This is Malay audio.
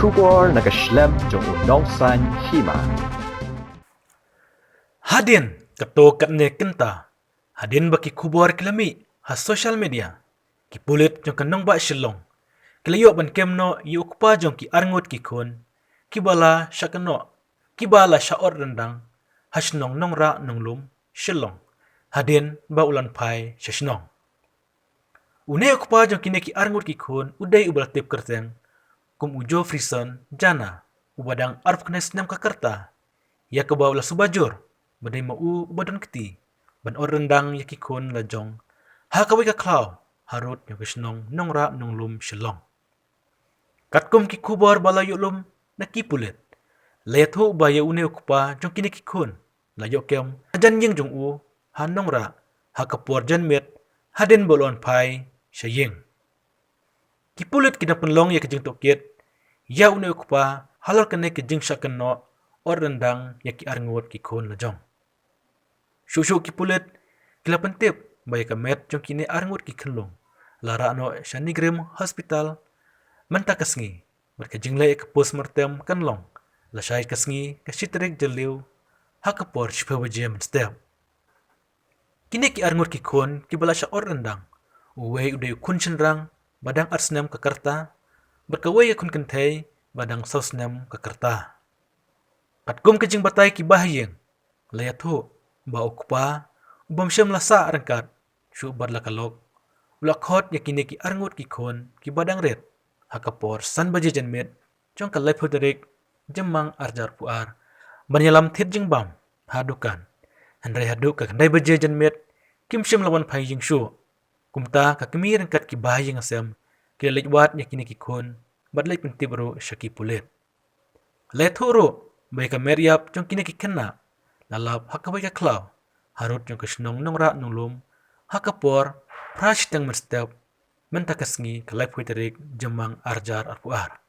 kubor nakaslem jong unongsan hima. Hadin kato katne kenta. Hadin baki kubor kilami ha social media. Kipulit jong kanong ba silong. Kilayo ban kemno yukpa jong ki arngut ki kun. Kibala siya kano. Kibala siya or rendang. Hasnong nongra nonglum silong. Hadin ba ulan pai siya sinong. Une yukpa jong kine ki arngut ki kun uday ubalatip kerteng. Kum ujo frison jana. Ubadang arf knes nam kakarta. Ya kebawla subajur. Badai mau badan keti. Ban or rendang ya kikun lajong. Ha kawai ka klaw. Harut yung kisnong nongra nonglum silong. Katkum ki kubar bala yulum nakipulit. Layat ho ba ya une ukpa jong kini kikun. Layo kem ajan ying jong u ha nongra ha kapur jan met hadin bolon pai saying. Kipulit kinapunlong ya kejeng tokit. Ya une ukpa halal kene kejeng syakan no or rendang ya ki arngut kikun lajong. Shushu kipulit kilapan tip baya kamet jong kini arngut kikenlong. Lara no Shanigrim Hospital menta kasngi berkejeng lay ke postmortem kanlong. Lasay kasngi kasitrik jeliw hakapor sipawaje menstep. Kini ki arngut kikun kibala siya or rendang. Uway uday kun senrang badang arsnam kakarta berkaway kun kentay badang sausnam kakarta. Katkum kejeng batay ki bahayeng layat ho ba ukpa ubam syam lasa rangkat syu badla kalok ulakot yakini ki arngut ki kon ki badang red hakapor san baje janmet jong kalai phoderik jemang arjar puar banyalam thit jeng bam hadukan handai haduk ka kandai baje janmet kim syam lawan phai jeng syu kumta ka kemi rangkat ki bahayeng asem ki lejwat yakini ki kon badlai pentibro syaki pulet lethuro bai ka meriap jong kini ki kena lalap hakabai ka klaw harut jong kesnong nongra nonglum hakapor prash tang merstep mentakasngi kalai phoiterik jemang arjar arpuar.